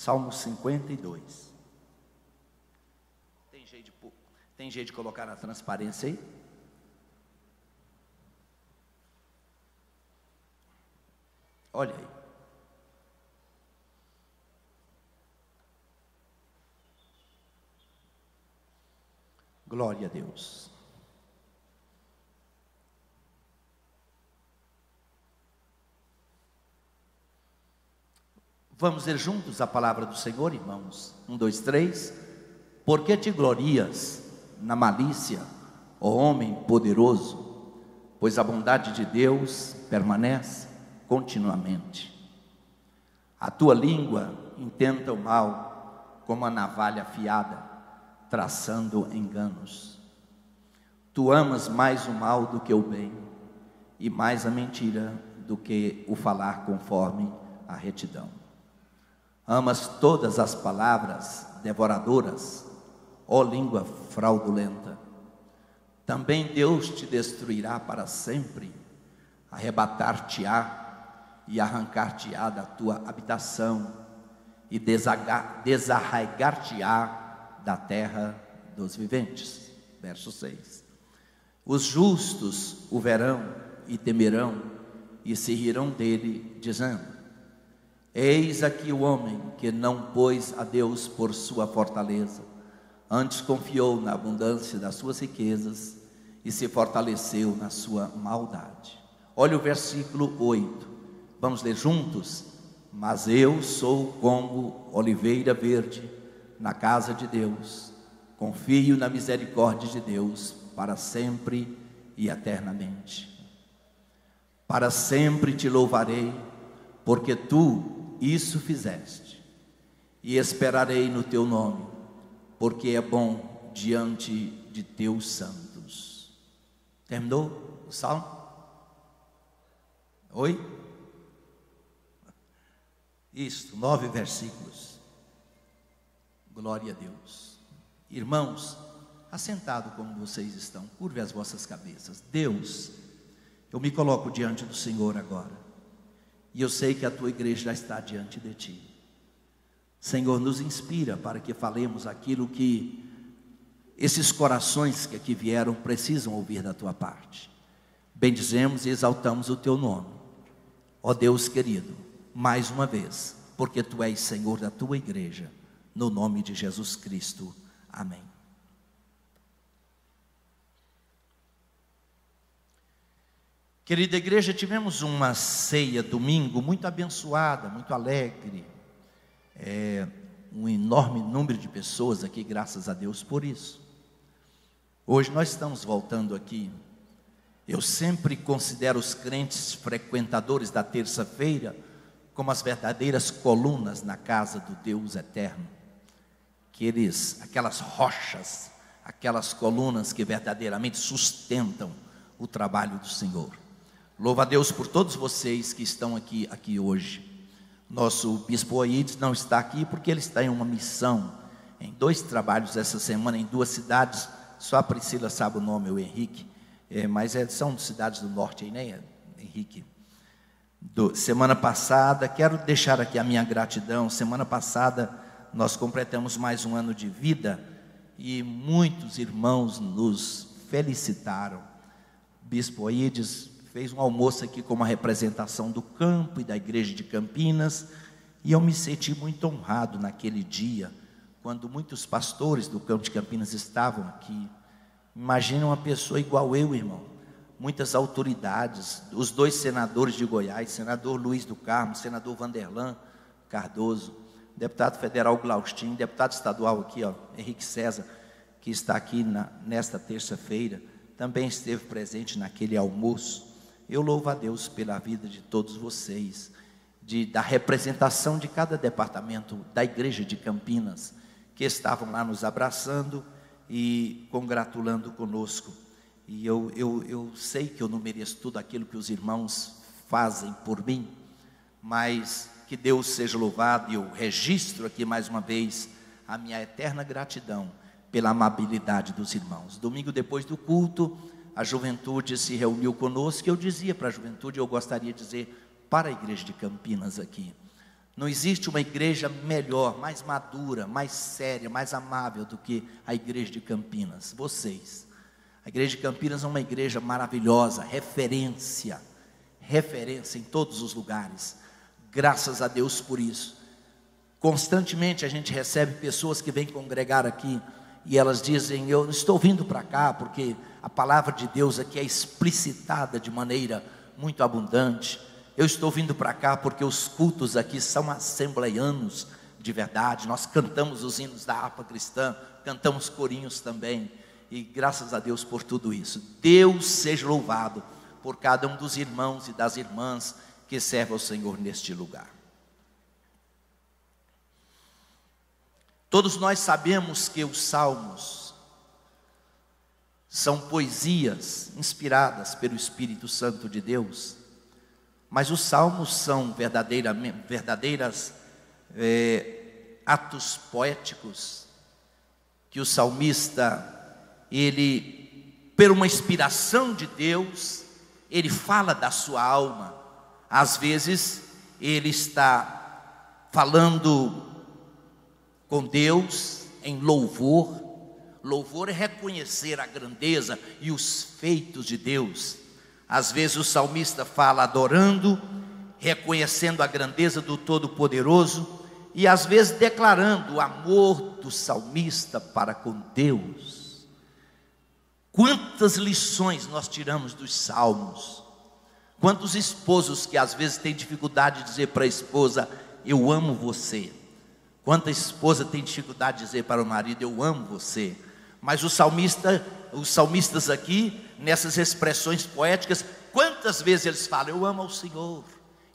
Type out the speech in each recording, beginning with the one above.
Salmo 52. Tem jeito de colocar na transparência aí? Olha aí. Glória a Deus. Vamos ler juntos a palavra do Senhor, irmãos? 1, 2, 3. Por que te glorias na malícia, ó homem poderoso? Pois a bondade de Deus permanece continuamente. A tua língua intenta o mal como a navalha afiada, traçando enganos. Tu amas mais o mal do que o bem, e mais a mentira do que o falar conforme a retidão. Amas todas as palavras devoradoras, ó língua fraudulenta. Também Deus te destruirá para sempre, arrebatar-te-á e arrancar-te-á da tua habitação, e desarraigar-te-á da terra dos viventes. Verso 6. Os justos o verão e temerão, e se rirão dele, dizendo: eis aqui o homem que não pôs a Deus por sua fortaleza, antes confiou na abundância das suas riquezas e se fortaleceu na sua maldade. Olha o versículo 8, vamos ler juntos? Mas eu sou como oliveira verde na casa de Deus, confio na misericórdia de Deus para sempre e eternamente. Para sempre te louvarei, porque tu isso fizeste, e esperarei no teu nome, porque é bom diante de teus santos. Terminou o salmo? Oi? Isto, 9 versículos. Glória a Deus. Irmãos, assentado como vocês estão, curve as vossas cabeças. Deus, eu me coloco diante do Senhor agora, e eu sei que a tua igreja já está diante de ti. Senhor, nos inspira para que falemos aquilo que esses corações que aqui vieram precisam ouvir da tua parte. Bendizemos e exaltamos o teu nome, ó Deus querido, mais uma vez, porque tu és Senhor da tua igreja, no nome de Jesus Cristo, amém. Querida igreja, tivemos uma ceia domingo muito abençoada, muito alegre, um enorme número de pessoas aqui, graças a Deus por isso. Hoje nós estamos voltando aqui. Eu sempre considero os crentes frequentadores da terça-feira como as verdadeiras colunas na casa do Deus eterno. Aquelas rochas, aquelas colunas que verdadeiramente sustentam o trabalho do Senhor. Louva a Deus por todos vocês que estão aqui hoje. Nosso bispo Oídes não está aqui porque ele está em uma missão, em 2 trabalhos essa semana, em 2 cidades. Só a Priscila sabe o nome, o Henrique, mas são cidades do norte aí, né, Henrique? Semana passada, quero deixar aqui a minha gratidão. Semana passada nós completamos mais um ano de vida e muitos irmãos nos felicitaram. Bispo Oídes fez um almoço aqui com uma representação do campo e da igreja de Campinas, e eu me senti muito honrado naquele dia, quando muitos pastores do campo de Campinas estavam aqui. Imagina uma pessoa igual eu, irmão, muitas autoridades, os 2 senadores de Goiás, senador Luiz do Carmo, senador Vanderlan Cardoso, deputado federal Glaustin, deputado estadual aqui, ó, Henrique César, que está aqui nesta terça-feira, também esteve presente naquele almoço. Eu louvo a Deus pela vida de todos vocês, da representação de cada departamento da igreja de Campinas, que estavam lá nos abraçando e congratulando conosco. E eu sei que eu não mereço tudo aquilo que os irmãos fazem por mim, mas que Deus seja louvado, e eu registro aqui mais uma vez a minha eterna gratidão pela amabilidade dos irmãos. Domingo depois do culto, a juventude se reuniu conosco, e eu dizia para a juventude, eu gostaria de dizer para a igreja de Campinas aqui: Não existe uma igreja melhor, mais madura, mais séria, mais amável do que a igreja de Campinas. Vocês. A igreja de Campinas é uma igreja maravilhosa, referência em todos os lugares. Graças a Deus por isso. Constantemente a gente recebe pessoas que vêm congregar aqui e elas dizem: eu estou vindo para cá porque a palavra de Deus aqui é explicitada de maneira muito abundante. Eu estou vindo para cá porque os cultos aqui são assembleianos de verdade. Nós cantamos os hinos da harpa cristã, cantamos corinhos também. E graças a Deus por tudo isso. Deus seja louvado por cada um dos irmãos e das irmãs que servem ao Senhor neste lugar. Todos nós sabemos que os salmos são poesias inspiradas pelo Espírito Santo de Deus. Mas os salmos são verdadeiras atos poéticos que o salmista, ele, por uma inspiração de Deus, ele fala da sua alma. Às vezes ele está falando com Deus em louvor. Louvor é reconhecer a grandeza e os feitos de Deus. Às vezes o salmista fala adorando, reconhecendo a grandeza do Todo-Poderoso, e às vezes declarando o amor do salmista para com Deus. Quantas lições nós tiramos dos salmos. Quantos esposos que às vezes têm dificuldade de dizer para a esposa: eu amo você. Quanta esposa tem dificuldade de dizer para o marido: eu amo você. Mas os salmistas aqui, nessas expressões poéticas, quantas vezes eles falam: eu amo ao Senhor,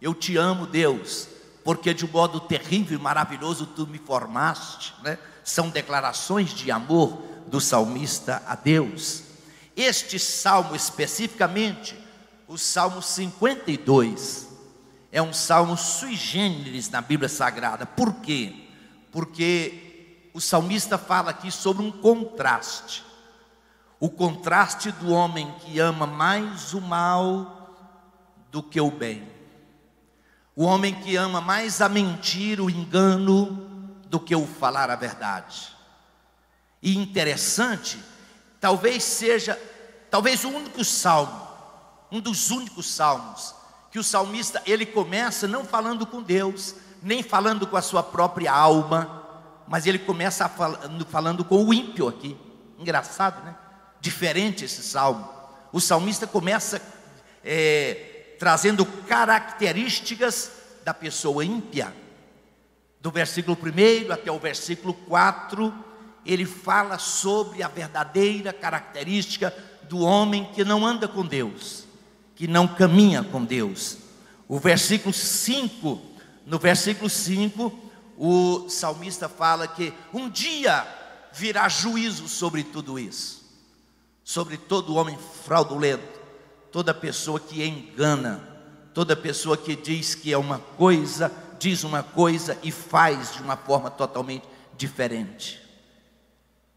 eu te amo, Deus, porque de um modo terrível e maravilhoso tu me formaste, né? São declarações de amor do salmista a Deus. Este salmo especificamente, o Salmo 52, é um salmo sui generis na Bíblia Sagrada. Por quê? Porque o salmista fala aqui sobre um contraste. O contraste do homem que ama mais o mal do que o bem. O homem que ama mais a mentira, o engano, do que o falar a verdade. E interessante, talvez o único salmo, um dos únicos salmos, que o salmista, ele começa não falando com Deus, nem falando com a sua própria alma, mas ele começa falando com o ímpio aqui. Engraçado, né? Diferente esse salmo. O salmista começa trazendo características da pessoa ímpia. Do versículo 1 até o versículo 4, ele fala sobre a verdadeira característica do homem que não anda com Deus, que não caminha com Deus. No versículo 5, o salmista fala que um dia virá juízo sobre tudo isso, sobre todo homem fraudulento, toda pessoa que engana, toda pessoa que diz que é uma coisa, diz uma coisa e faz de uma forma totalmente diferente.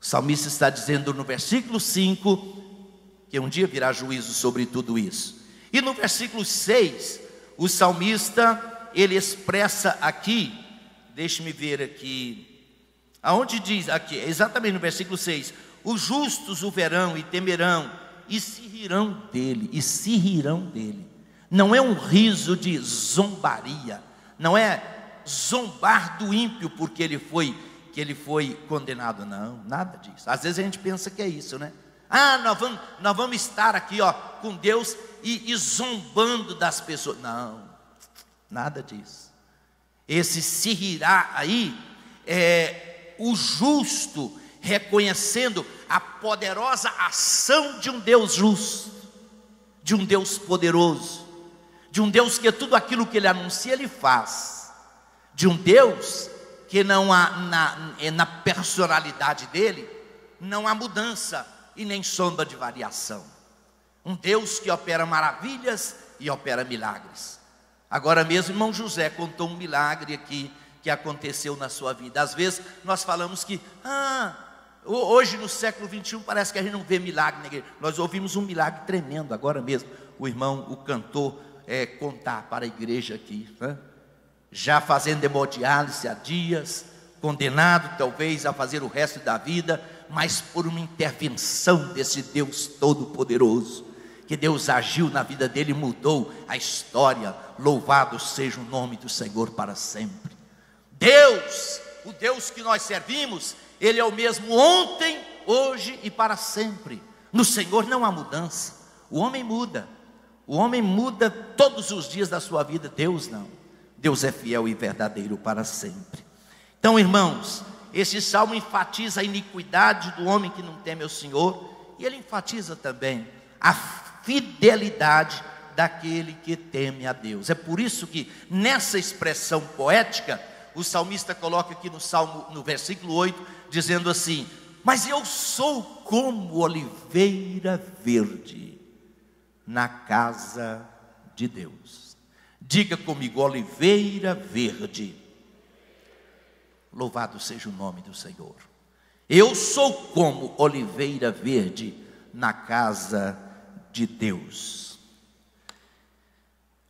O salmista está dizendo no versículo 5 que um dia virá juízo sobre tudo isso. E no versículo 6, o salmista, ele expressa aqui, deixe-me ver aqui, aonde diz aqui, exatamente no versículo 6, os justos o verão e temerão, e se rirão dele, Não é um riso de zombaria, não é zombar do ímpio porque ele foi condenado, não, nada disso. Às vezes a gente pensa que é isso, né? Nós vamos estar aqui, com Deus e zombando das pessoas. Não, nada disso. Esse se rirá aí é o justo reconhecendo a poderosa ação de um Deus justo, de um Deus poderoso, de um Deus que tudo aquilo que Ele anuncia, Ele faz, de um Deus que não há na personalidade dEle, não há mudança e nem sombra de variação. Um Deus que opera maravilhas e opera milagres. Agora mesmo, irmão José contou um milagre aqui que aconteceu na sua vida. Às vezes nós falamos que hoje no século 21 parece que a gente não vê milagre na igreja. Nós ouvimos um milagre tremendo agora mesmo. O cantor contar para a igreja aqui, né? já fazendo hemodiálise há dias, condenado talvez a fazer o resto da vida, mas por uma intervenção desse Deus Todo-Poderoso, que Deus agiu na vida dele e mudou a história. Louvado seja o nome do Senhor para sempre. Deus, o Deus que nós servimos, Ele é o mesmo ontem, hoje e para sempre. No Senhor não há mudança. O homem muda todos os dias da sua vida. Deus não. Deus é fiel e verdadeiro para sempre. Então, irmãos, esse salmo enfatiza a iniquidade do homem que não teme ao Senhor, e ele enfatiza também a fidelidade daquele que teme a Deus. É por isso que nessa expressão poética, o salmista coloca aqui no Salmo, no versículo 8, dizendo assim: mas eu sou como oliveira verde na casa de Deus. Diga comigo: oliveira verde. Louvado seja o nome do Senhor. Eu sou como oliveira verde na casa de Deus.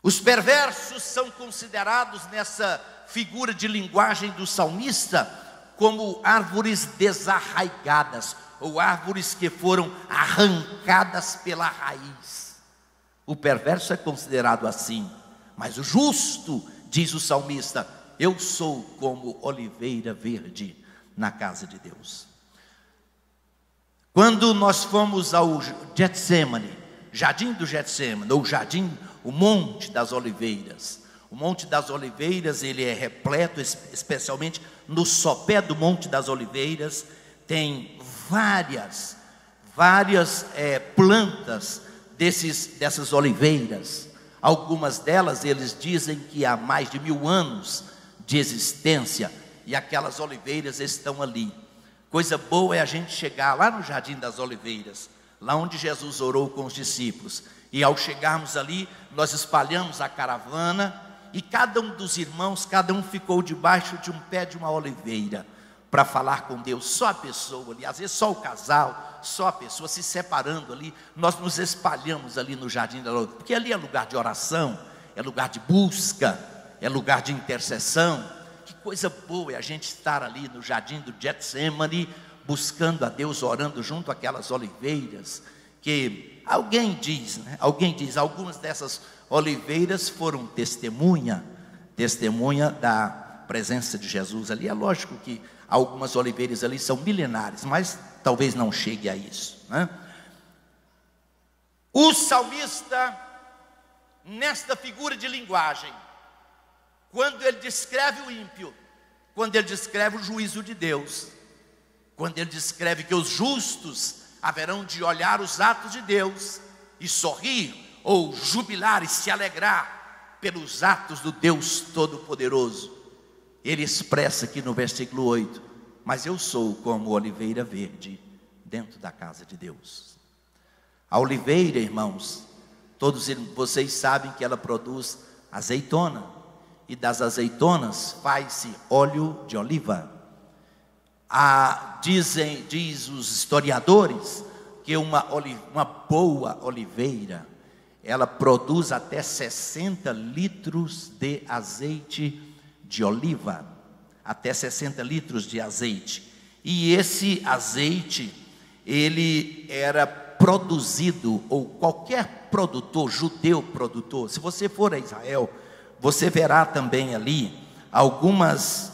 Os perversos são considerados nessa figura de linguagem do salmista como árvores desarraigadas, ou árvores que foram arrancadas pela raiz. O perverso é considerado assim, mas o justo, diz o salmista, eu sou como oliveira verde na casa de Deus. Quando nós fomos ao Getsemane, jardim do Getsemane, ou jardim, o Monte das Oliveiras. O Monte das Oliveiras, ele é repleto, especialmente no sopé do Monte das Oliveiras, tem várias plantas dessas oliveiras. Algumas delas, eles dizem que há mais de 1000 anos de existência, e aquelas oliveiras estão ali. Coisa boa é a gente chegar lá no Jardim das Oliveiras, lá onde Jesus orou com os discípulos, e ao chegarmos ali, nós espalhamos a caravana, e cada um dos irmãos, cada um ficou debaixo de um pé de uma oliveira, para falar com Deus. Só a pessoa ali, às vezes só o casal, só a pessoa se separando ali. Nós nos espalhamos ali no Jardim da Oliveira, porque ali é lugar de oração, é lugar de busca, é lugar de intercessão. Que coisa boa é a gente estar ali no Jardim do Getsemane, buscando a Deus, orando junto àquelas oliveiras, que alguém diz, algumas dessas oliveiras foram testemunha da presença de Jesus ali. É lógico que algumas oliveiras ali são milenares, mas talvez não chegue a isso, né? O salmista, nesta figura de linguagem, quando ele descreve o ímpio, quando ele descreve o juízo de Deus, quando ele descreve que os justos haverão de olhar os atos de Deus e sorrir, ou jubilar e se alegrar pelos atos do Deus Todo-Poderoso, ele expressa aqui no versículo 8: mas eu sou como oliveira verde dentro da casa de Deus. A oliveira, irmãos, todos vocês sabem que ela produz azeitona, e das azeitonas faz-se óleo de oliva. Diz os historiadores que uma boa oliveira, ela produz até 60 litros de azeite de oliva, até 60 litros de azeite. E esse azeite, ele era produzido, ou qualquer produtor, judeu produtor, se você for a Israel, você verá também ali algumas,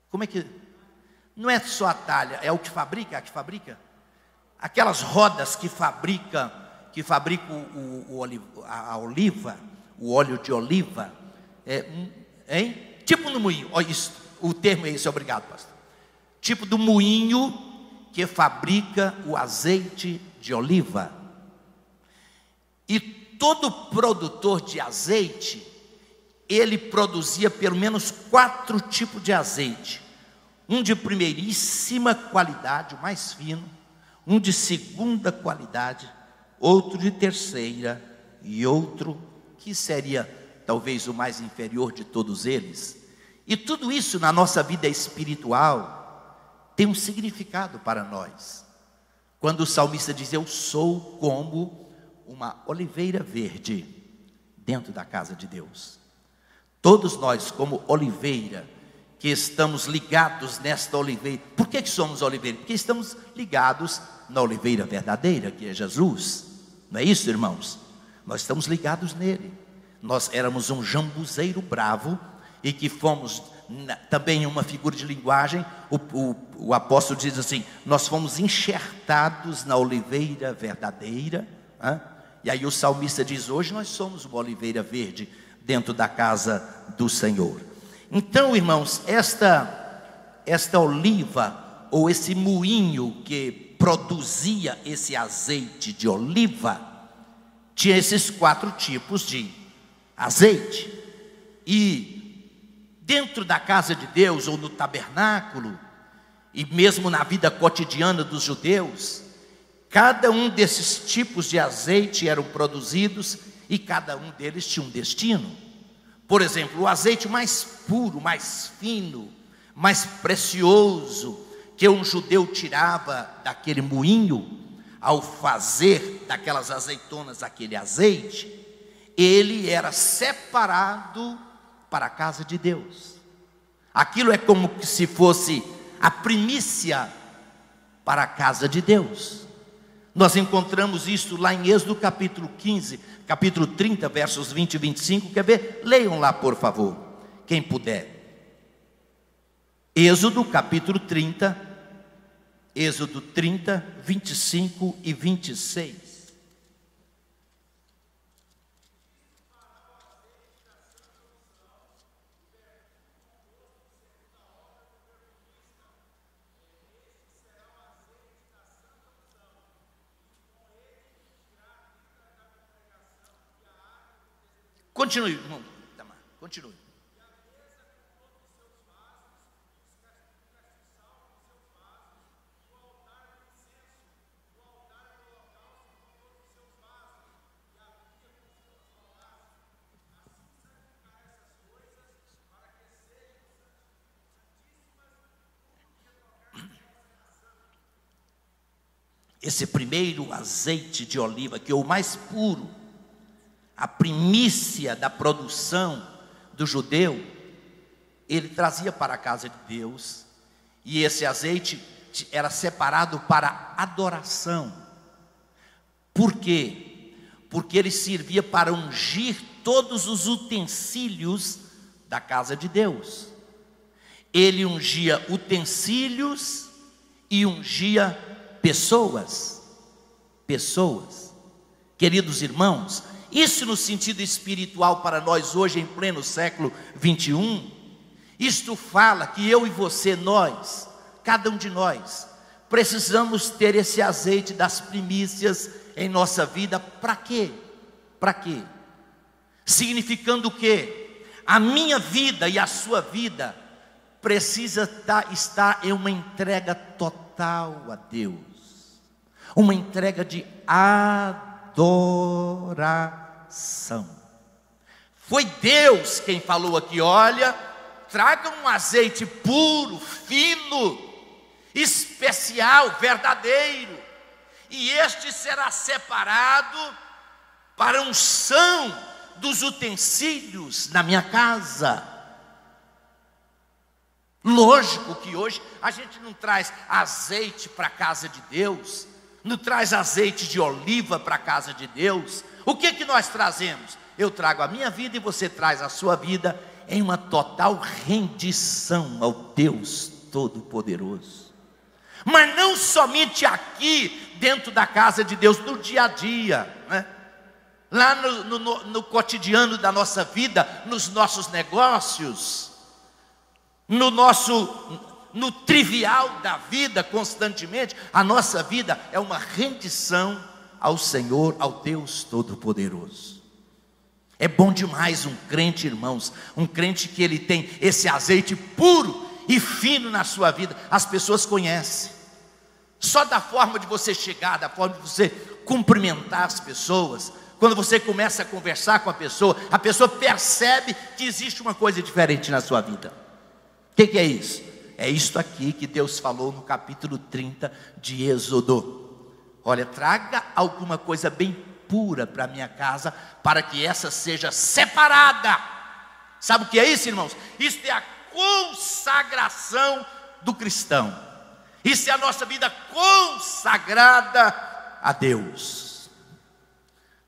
como é que, não é só a talha, é o que fabrica, aquelas rodas que fabricam a oliva, o óleo de oliva, tipo no moinho, olha isso, o termo é esse, obrigado, pastor. Tipo do moinho que fabrica o azeite de oliva. E todo produtor de azeite, ele produzia pelo menos 4 tipos de azeite: um de primeiríssima qualidade, o mais fino, um de segunda qualidade, outro de terceira, e outro que seria talvez o mais inferior de todos eles. E tudo isso na nossa vida espiritual tem um significado para nós. Quando o salmista diz: eu sou como uma oliveira verde dentro da casa de Deus. Todos nós, como oliveira, que estamos ligados nesta oliveira. Por que somos oliveira? Porque estamos ligados na oliveira verdadeira, que é Jesus. Não é isso, irmãos? Nós estamos ligados nele. Nós éramos um jambuzeiro bravo, e que fomos, também uma figura de linguagem, o apóstolo diz assim: nós fomos enxertados na oliveira verdadeira. E aí o salmista diz: hoje nós somos uma oliveira verde dentro da casa do Senhor. Então, irmãos, esta oliva, ou esse moinho que produzia esse azeite de oliva, tinha esses 4 tipos de azeite. E dentro da casa de Deus, ou no tabernáculo, e mesmo na vida cotidiana dos judeus, cada um desses tipos de azeite eram produzidos, e cada um deles tinha um destino. Por exemplo, o azeite mais puro, mais fino, mais precioso, que um judeu tirava daquele moinho, ao fazer daquelas azeitonas aquele azeite, ele era separado para a casa de Deus. Aquilo é como se fosse a primícia para a casa de Deus. Nós encontramos isso lá em Êxodo capítulo 15, capítulo 30, versos 20 e 25. Quer ver? Leiam lá, por favor, quem puder. Êxodo capítulo 30, Êxodo 30, 25 e 26. Continue, irmão Tamar, continue. Esse primeiro azeite de oliva, que é o mais puro, a primícia da produção do judeu, ele trazia para a casa de Deus. E esse azeite era separado para adoração. Por quê? Porque ele servia para ungir todos os utensílios da casa de Deus. Ele ungia utensílios e ungia pessoas. Queridos irmãos, isso no sentido espiritual para nós hoje em pleno século 21, isto fala que eu e você, nós, cada um de nós, precisamos ter esse azeite das primícias em nossa vida. Para quê? Para quê? Significando que a minha vida e a sua vida precisa estar em uma entrega total a Deus, uma entrega de adoração. Foi Deus quem falou aqui: olha, traga um azeite puro, fino, especial, verdadeiro, e este será separado para a unção dos utensílios na minha casa. Lógico que hoje a gente não traz azeite para a casa de Deus, não traz azeite de oliva para a casa de Deus. O que nós trazemos? Eu trago a minha vida e você traz a sua vida em uma total rendição ao Deus Todo-Poderoso. Mas não somente aqui dentro da casa de Deus, no dia a dia, né? Lá no cotidiano da nossa vida, nos nossos negócios, no trivial da vida, constantemente, a nossa vida é uma rendição ao Senhor, ao Deus Todo-Poderoso. É bom demais um crente, irmãos, um crente que ele tem esse azeite puro e fino na sua vida. As pessoas conhecem, só da forma de você chegar, da forma de você cumprimentar as pessoas. Quando você começa a conversar com a pessoa percebe que existe uma coisa diferente na sua vida. O que é isso? É isto aqui que Deus falou no capítulo 30 de Êxodo. Olha, traga alguma coisa bem pura para a minha casa, para que essa seja separada. Sabe o que é isso, irmãos? Isso é a consagração do cristão. Isso é a nossa vida consagrada a Deus.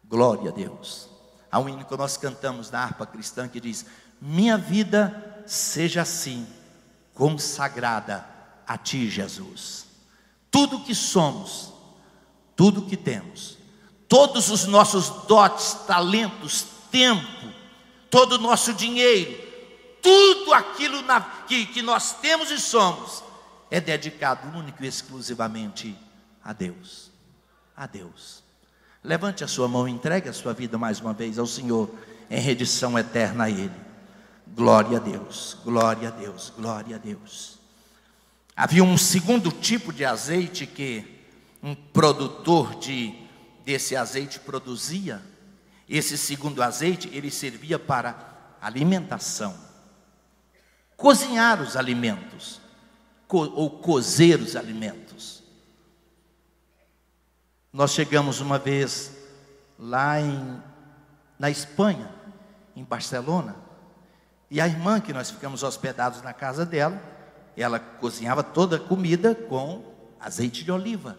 Glória a Deus. Há um hino que nós cantamos na harpa cristã que diz: minha vida seja assim, consagrada a Ti, Jesus. Tudo que somos, tudo que temos, todos os nossos dotes, talentos, tempo, todo o nosso dinheiro, tudo aquilo que nós temos e somos, é dedicado único e exclusivamente a Deus. A Deus. Levante a sua mão e entregue a sua vida mais uma vez ao Senhor, em rendição eterna a Ele. Glória a Deus, glória a Deus, glória a Deus. Havia um segundo tipo de azeite que um produtor desse azeite produzia. Esse segundo azeite, ele servia para alimentação. Cozinhar os alimentos, ou cozer os alimentos. Nós chegamos uma vez lá na Espanha, em Barcelona, e a irmã que nós ficamos hospedados na casa dela, ela cozinhava toda a comida com azeite de oliva.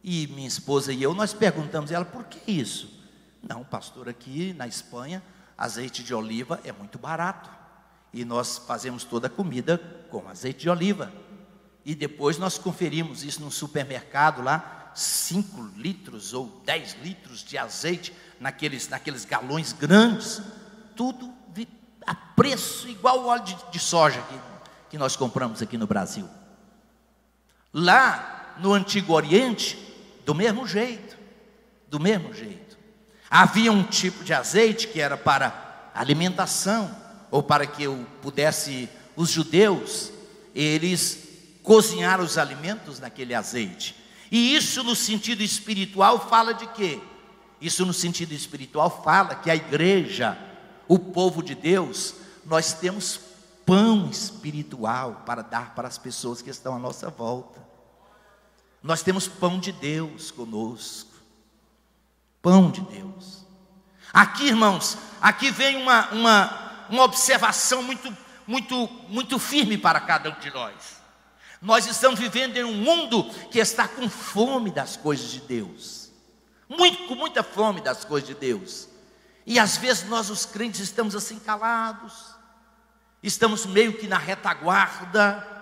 E minha esposa e eu, nós perguntamos a ela: por que isso? Não, pastor, aqui na Espanha, azeite de oliva é muito barato, e nós fazemos toda a comida com azeite de oliva. E depois nós conferimos isso num supermercado lá, 5 litros ou 10 litros de azeite, naqueles galões grandes, tudo a preço igual ao óleo de soja que nós compramos aqui no Brasil. Lá no Antigo Oriente, do mesmo jeito. Havia um tipo de azeite que era para alimentação, ou para que os judeus, eles cozinharam os alimentos naquele azeite. E isso no sentido espiritual fala de quê? Isso no sentido espiritual fala que a igreja, o povo de Deus, nós temos pão espiritual para dar para as pessoas que estão à nossa volta. Nós temos pão de Deus conosco. Pão de Deus. Aqui, irmãos, aqui vem uma observação muito firme para cada um de nós. Nós estamos vivendo em um mundo que está com fome das coisas de Deus. Com muita fome das coisas de Deus. E às vezes nós, os crentes, estamos assim calados. Estamos meio que na retaguarda.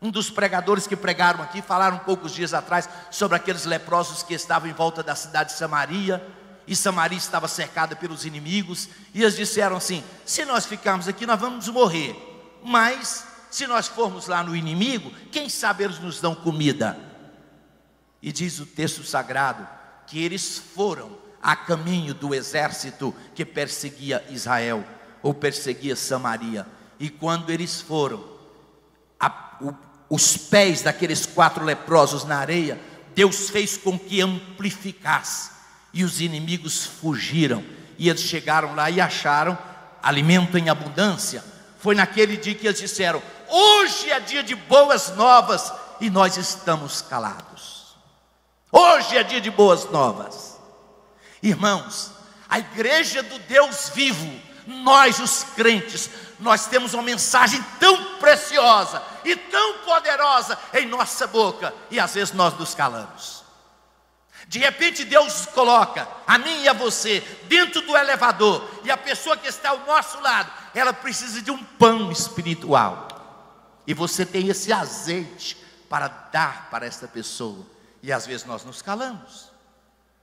Um dos pregadores que pregaram aqui falaram poucos dias atrás sobre aqueles leprosos que estavam em volta da cidade de Samaria. E Samaria estava cercada pelos inimigos. E eles disseram assim: se nós ficarmos aqui, nós vamos morrer. Mas se nós formos lá no inimigo, quem sabe eles nos dão comida. E diz o texto sagrado que eles foram a caminho do exército que perseguia Israel, ou perseguia Samaria. E quando eles foram, os pés daqueles 4 leprosos na areia, Deus fez com que amplificasse, e os inimigos fugiram. E eles chegaram lá e acharam alimento em abundância. Foi naquele dia que eles disseram: hoje é dia de boas novas, e nós estamos calados. Hoje é dia de boas novas. Irmãos, a igreja do Deus vivo, nós os crentes, nós temos uma mensagem tão preciosa e tão poderosa em nossa boca, e às vezes nós nos calamos. De repente Deus coloca a mim e a você dentro do elevador, e a pessoa que está ao nosso lado, ela precisa de um pão espiritual, e você tem esse azeite para dar para esta pessoa, e às vezes nós nos calamos.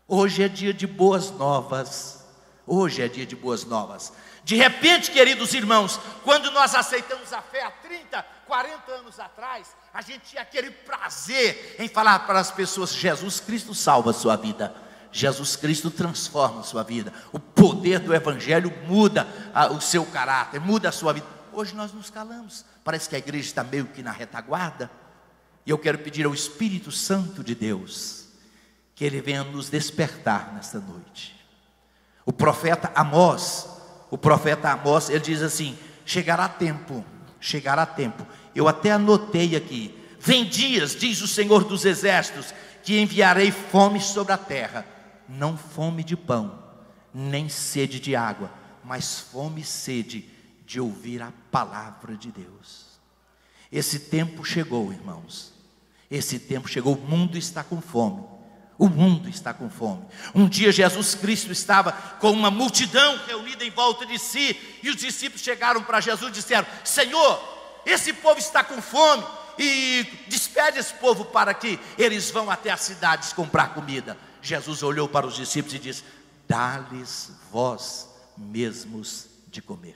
Hoje é dia de boas novas. Hoje é dia de boas novas. De repente, queridos irmãos, quando nós aceitamos a fé há 30, 40 anos atrás, a gente tinha aquele prazer em falar para as pessoas: Jesus Cristo salva a sua vida, Jesus Cristo transforma a sua vida, o poder do Evangelho muda o seu caráter, muda a sua vida. Hoje nós nos calamos, parece que a igreja está meio que na retaguarda. E eu quero pedir ao Espírito Santo de Deus que Ele venha nos despertar nesta noite. O profeta Amós, ele diz assim: chegará tempo. Eu até anotei aqui: vem dias, diz o Senhor dos Exércitos, que enviarei fome sobre a terra, não fome de pão, nem sede de água, mas fome e sede de ouvir a palavra de Deus. Esse tempo chegou, irmãos. Esse tempo chegou. O mundo está com fome. O mundo está com fome. Um dia Jesus Cristo estava com uma multidão reunida em volta de si, e os discípulos chegaram para Jesus e disseram: Senhor, esse povo está com fome, e despede esse povo para que eles vão até as cidades comprar comida. Jesus olhou para os discípulos e disse: dá-lhes vós mesmos de comer.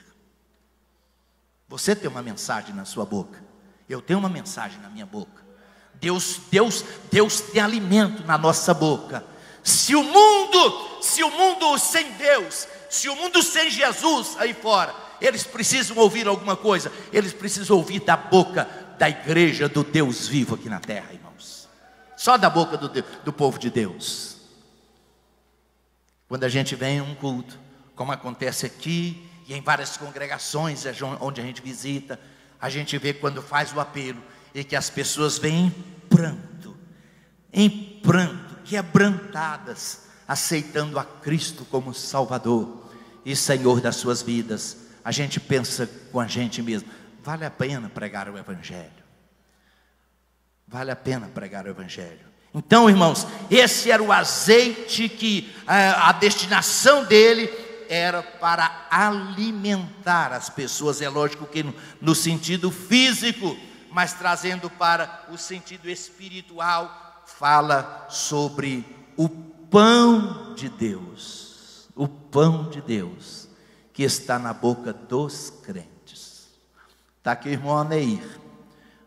Você tem uma mensagem na sua boca, eu tenho uma mensagem na minha boca. Deus tem alimento na nossa boca. Se o mundo sem Deus, se o mundo sem Jesus aí fora, eles precisam ouvir alguma coisa, eles precisam ouvir da boca da igreja do Deus vivo aqui na terra, irmãos. Só da boca do povo de Deus. Quando a gente vem a um culto, como acontece aqui e em várias congregações onde a gente visita, a gente vê quando faz o apelo e que as pessoas vêm em pranto, quebrantadas, aceitando a Cristo como Salvador e Senhor das suas vidas. A gente pensa com a gente mesmo: vale a pena pregar o Evangelho? Vale a pena pregar o Evangelho? Então, irmãos, esse era o azeite que a destinação dele era para alimentar as pessoas. É lógico que no sentido físico, mas trazendo para o sentido espiritual, fala sobre o pão de Deus. O pão de Deus que está na boca dos crentes. Está aqui o irmão Aneir.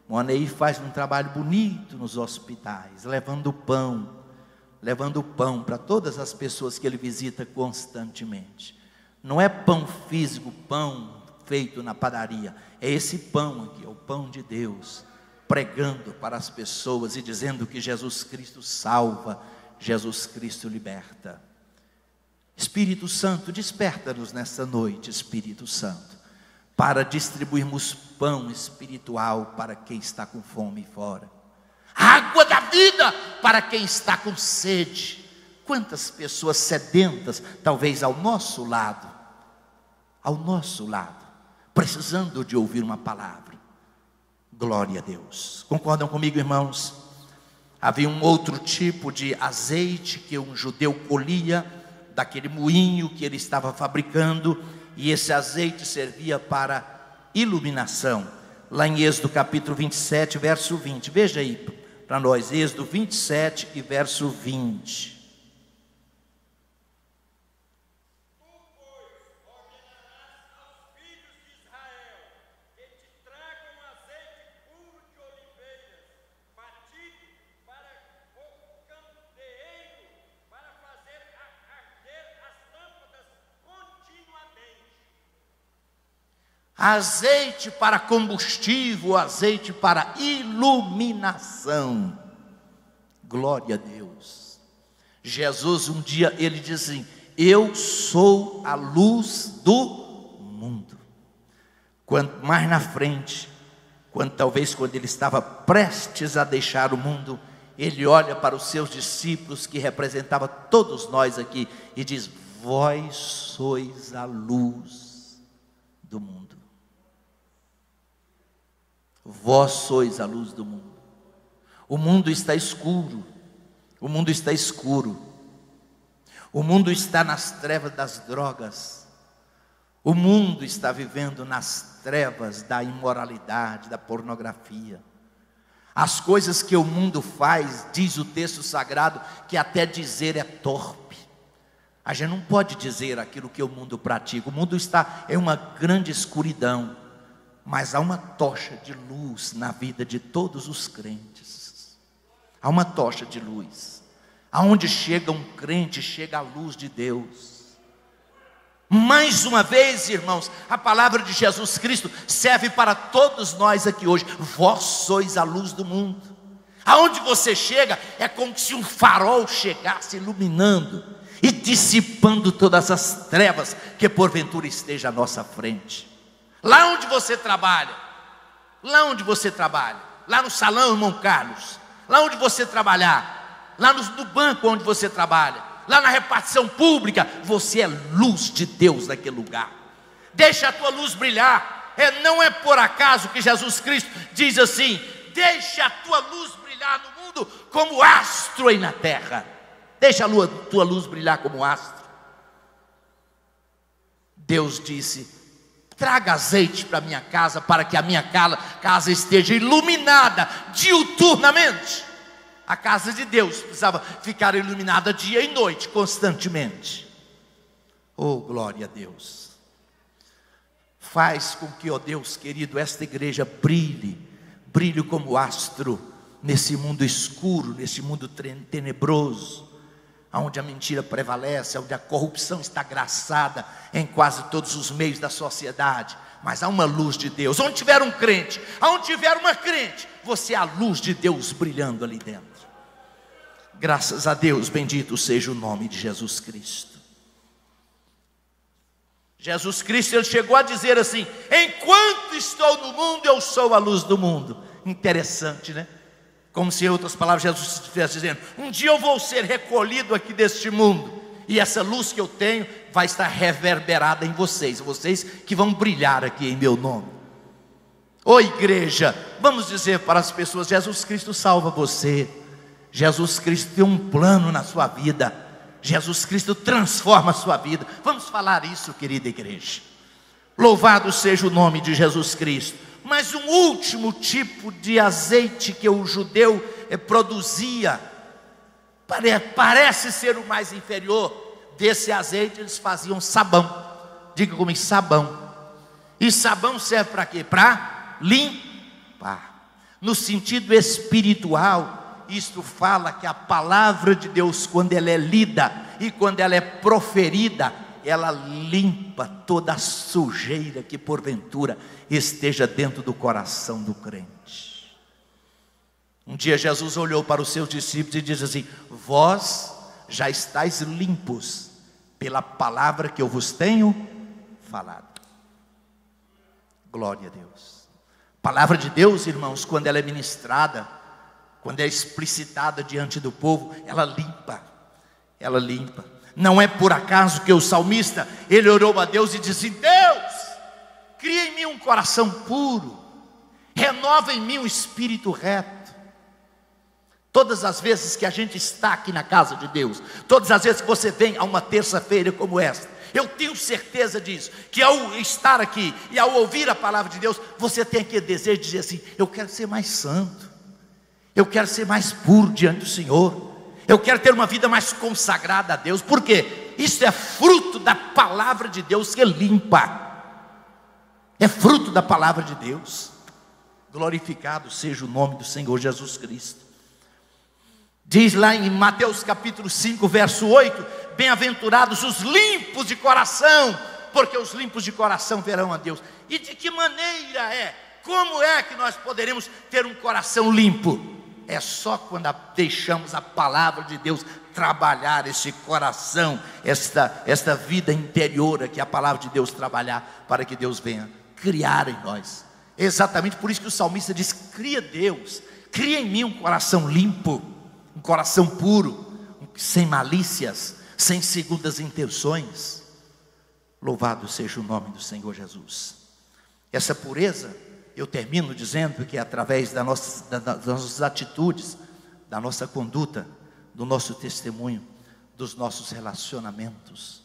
O Aneir faz um trabalho bonito nos hospitais, levando pão para todas as pessoas que ele visita constantemente. Não é pão físico, pão feito na padaria, é esse pão aqui, é o pão de Deus, pregando para as pessoas e dizendo que Jesus Cristo salva, Jesus Cristo liberta. Espírito Santo, desperta-nos nessa noite, Espírito Santo, para distribuirmos pão espiritual para quem está com fome fora, água da vida para quem está com sede. Quantas pessoas sedentas, talvez ao nosso lado, precisando de ouvir uma palavra. Glória a Deus. Concordam comigo, irmãos? Havia um outro tipo de azeite que um judeu colhia daquele moinho que ele estava fabricando, e esse azeite servia para iluminação. Lá em Êxodo capítulo 27, verso 20. Veja aí para nós, Êxodo 27 e verso 20. Azeite para combustível, azeite para iluminação. Glória a Deus. Jesus um dia ele diz assim: eu sou a luz do mundo. Quanto mais na frente, talvez quando ele estava prestes a deixar o mundo, ele olha para os seus discípulos, que representava todos nós aqui, e diz: vós sois a luz do mundo. Vós sois a luz do mundo. O mundo está escuro. O mundo está escuro. O mundo está nas trevas das drogas. O mundo está vivendo nas trevas da imoralidade, da pornografia. As coisas que o mundo faz, diz o texto sagrado, que até dizer é torpe. A gente não pode dizer aquilo que o mundo pratica. O mundo está em uma grande escuridão. Mas há uma tocha de luz na vida de todos os crentes. Há uma tocha de luz. Aonde chega um crente, chega a luz de Deus. Mais uma vez, irmãos, a palavra de Jesus Cristo serve para todos nós aqui hoje. Vós sois a luz do mundo. Aonde você chega, é como se um farol chegasse iluminando e dissipando todas as trevas que porventura esteja à nossa frente. Lá onde você trabalha, lá no salão, irmão Carlos, lá onde você trabalhar, lá no banco onde você trabalha, lá na repartição pública, você é luz de Deus naquele lugar. Deixa a tua luz brilhar. Não é por acaso que Jesus Cristo diz assim: deixa a tua luz brilhar no mundo como astro aí na terra. Deixa a tua luz brilhar como astro. Deus disse: traga azeite para a minha casa, para que a minha casa esteja iluminada diuturnamente. A casa de Deus precisava ficar iluminada dia e noite, constantemente. Oh, glória a Deus. Faz com que, ó Deus querido, esta igreja brilhe como astro nesse mundo escuro, nesse mundo tenebroso, onde a mentira prevalece, onde a corrupção está graçada em quase todos os meios da sociedade. Mas há uma luz de Deus. Onde tiver um crente, onde tiver uma crente, você é a luz de Deus brilhando ali dentro. Graças a Deus, bendito seja o nome de Jesus Cristo. Jesus Cristo, ele chegou a dizer assim: enquanto estou no mundo, eu sou a luz do mundo. Interessante, né? Como se, em outras palavras, Jesus estivesse dizendo: um dia eu vou ser recolhido aqui deste mundo, e essa luz que eu tenho vai estar reverberada em vocês que vão brilhar aqui em meu nome. Ô igreja, vamos dizer para as pessoas: Jesus Cristo salva você, Jesus Cristo tem um plano na sua vida, Jesus Cristo transforma a sua vida. Vamos falar isso, querida igreja. Louvado seja o nome de Jesus Cristo. Mas um último tipo de azeite que o judeu produzia, parece ser o mais inferior. Desse azeite eles faziam sabão. Diga comigo: sabão. E sabão serve para quê? Para limpar. No sentido espiritual, isto fala que a palavra de Deus, quando ela é lida e quando ela é proferida, ela limpa toda a sujeira que porventura esteja dentro do coração do crente. Um dia Jesus olhou para os seus discípulos e disse assim: vós já estáis limpos pela palavra que eu vos tenho falado. Glória a Deus. A palavra de Deus, irmãos, quando ela é ministrada, quando é explicitada diante do povo, ela limpa. Ela limpa. Não é por acaso que o salmista, ele orou a Deus e disse: Deus, cria em mim um coração puro, renova em mim um espírito reto. Todas as vezes que a gente está aqui na casa de Deus, todas as vezes que você vem a uma terça-feira como esta, eu tenho certeza disso, que ao estar aqui e ao ouvir a palavra de Deus, você tem aquele desejo de dizer assim: eu quero ser mais santo, eu quero ser mais puro diante do Senhor, eu quero ter uma vida mais consagrada a Deus. Por quê? Isso é fruto da palavra de Deus que limpa. É fruto da palavra de Deus. Glorificado seja o nome do Senhor Jesus Cristo. Diz lá em Mateus capítulo 5, verso 8: bem-aventurados os limpos de coração, porque os limpos de coração verão a Deus. E de que maneira como é que nós poderemos ter um coração limpo? É só quando deixamos a palavra de Deus trabalhar esse coração, esta vida interior que a palavra de Deus trabalhar, para que Deus venha criar em nós. Exatamente por isso que o salmista diz: cria Deus, cria em mim um coração limpo, um coração puro, sem malícias, sem segundas intenções. Louvado seja o nome do Senhor Jesus. Essa pureza, eu termino dizendo que é através das nossas atitudes, da nossa conduta, do nosso testemunho, dos nossos relacionamentos.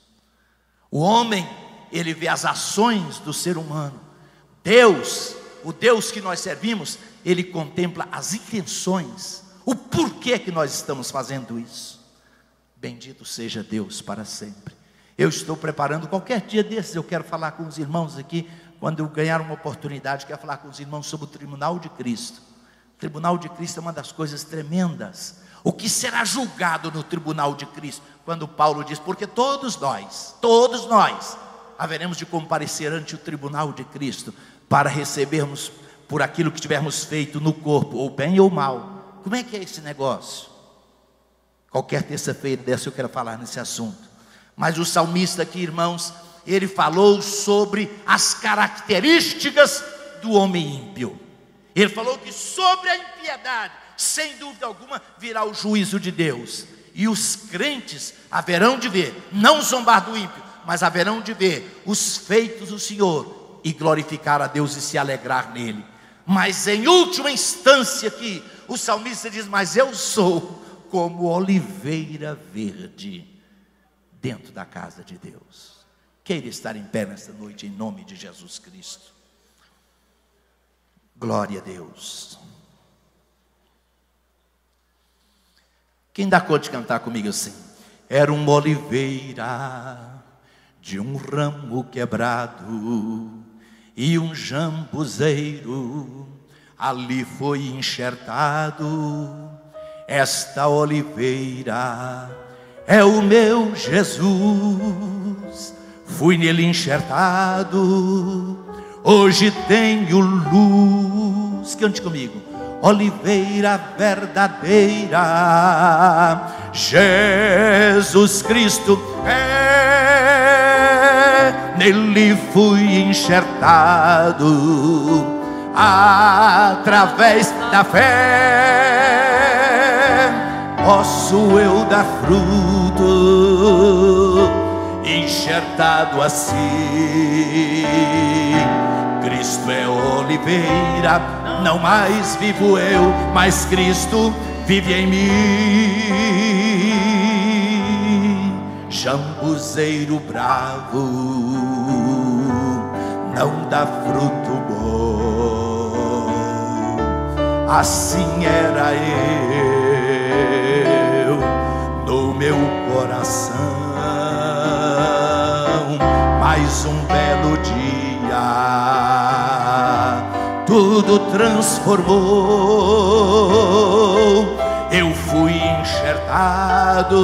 O homem, ele vê as ações do ser humano. Deus, o Deus que nós servimos, ele contempla as intenções, o porquê que nós estamos fazendo isso. Bendito seja Deus para sempre. Eu estou preparando, qualquer dia desses eu quero falar com os irmãos aqui, quando eu ganhar uma oportunidade, quero falar com os irmãos sobre o tribunal de Cristo. O tribunal de Cristo é uma das coisas tremendas. O que será julgado no tribunal de Cristo? Quando Paulo diz: porque todos nós haveremos de comparecer ante o tribunal de Cristo, para recebermos por aquilo que tivermos feito no corpo, ou bem ou mal. Como é que é esse negócio? Qualquer terça-feira dessa eu quero falar nesse assunto. Mas o salmista aqui, irmãos, ele falou sobre as características do homem ímpio. Ele falou que sobre a impiedade, sem dúvida alguma, virá o juízo de Deus. E os crentes haverão de ver, não zombar do ímpio, mas haverão de ver os feitos do Senhor e glorificar a Deus e se alegrar nele. Mas em última instância aqui, o salmista diz: mas eu sou como oliveira verde dentro da casa de Deus. Queira estar em pé nesta noite em nome de Jesus Cristo. Glória a Deus. Quem dá conta de cantar comigo assim? Era uma oliveira de um ramo quebrado, e um jambuzeiro ali foi enxertado. Esta oliveira é o meu Jesus, fui nele enxertado, hoje tenho luz. Cante comigo. Oliveira verdadeira, Jesus Cristo é, nele fui enxertado, através da fé posso eu dar fruto, enxertado assim. Cristo é oliveira, não mais vivo eu, mas Cristo vive em mim. Jambuzeiro bravo não dá fruto bom, assim era eu no meu coração. Mais um belo dia tudo transformou, eu fui enxertado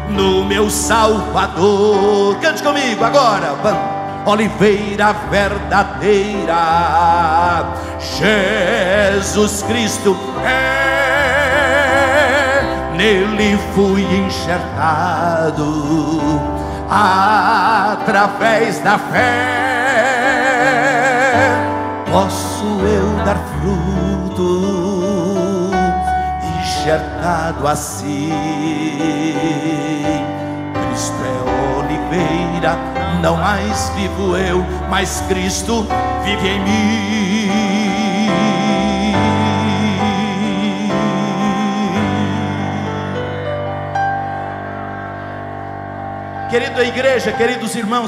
no meu Salvador. Cante comigo agora, vamos. Oliveira verdadeira, Jesus Cristo é, nele fui enxertado, através da fé posso eu dar fruto, enxertado assim. Cristo é oliveira, não mais vivo eu, mas Cristo vive em mim. Querida igreja, queridos irmãos,